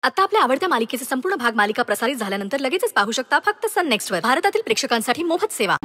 आता आपल्या आवडत्या मालिकेचे संपूर्ण भाग मालिका प्रसारित झाल्यानंतर लगेचच पाहू शकता फक्त सन नेक्स्ट वर. भारतातील प्रेक्षकांसाठी मोफत सेवा.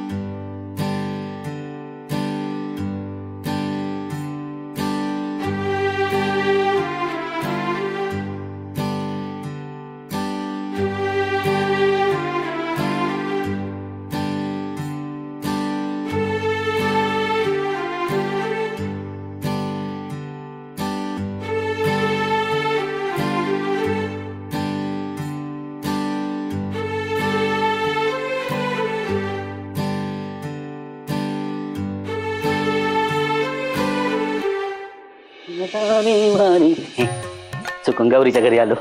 चुकून गौरीच्या घरी आलो.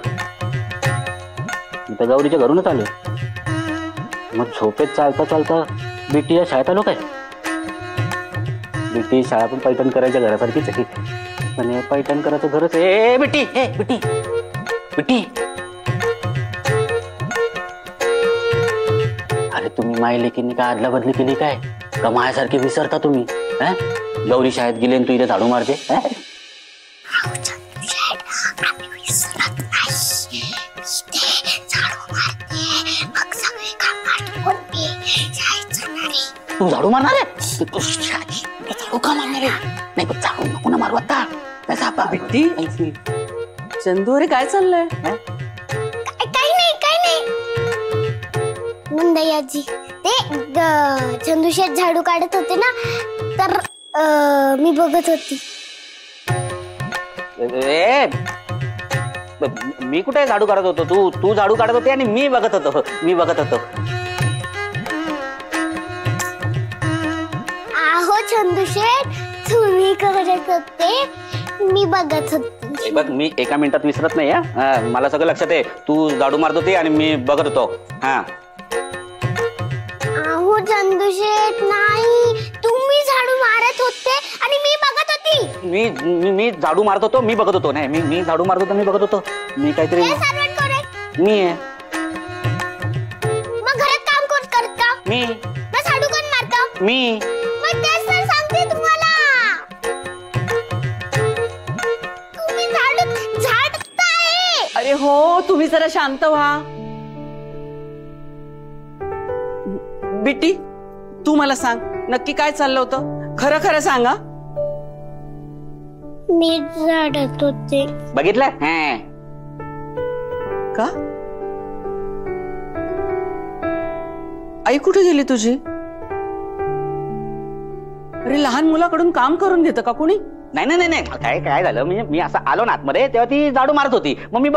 तर गौरीच्या घरूनच आलो. मग झोपेत चालता चालता बिटी या शाळेत आलो काय. बिटी शाळा पण पैठण करायच्या घरासारखीच आहे, पण पैठण करायचं घरच आहे. बिटी बिटी बिटी, अरे तुम्ही माय लेकींनी काय आदला बदली केली काय का मायासारखी विसरता तुम्ही? गौरी शाळेत गेली आणि तू इथे झाडू मारते. तू झाडू मारणार आहे? तू झाडू का मारणार आहे? नाही पण झाडू नको ना मारू आता. बिट्टी चंदू, अरे काय चाललंय? काही नाही नंदाई आजी, ते चंदू शेठ झाडू काढत होते ना, तर मी बघत होती. मी कुठे झाडू काढत होतो? तू झाडू काढत होते आणि मी बघत होतो. आहो चंदू शेठ, तुम्ही करत होते, मी बघत होती. बघ, मी एका मिनिटात विसरत नाही. मला सगळं लक्षात आहे. तू झाडू मारत होती आणि मी बघत होतो. आहो चंदू शेठ, नाही, तुम्ही झाडू मारत होते आणि मी बघत होती. मी झाडू मारत होतो, मी बघत होतो. नाही, मी झाडू मारत होतो, मी बघत होतो. मी काहीतरी मी आहे. मग घरात काम कोण करत का? मी. मग झाडू कोण मारत? मी. मग तेच तर सांगते तुम्हाला, तुम्ही झाडताय. अरे हो, तुम्ही जरा शांत व्हा. बिट्टी, तू मला सांग, नक्की काय चाललं होतं? खरं खरं सांगा. मी झाडत होते. बघितलं का? आई कुठे गेली तुझी? अरे लहान मुलाकडून काम करून घेतं का कोणी? नाही. काय झालं, म्हणजे मी असं आलो ना आतमध्ये, तेव्हा ती झाडू मारत होती. मग मी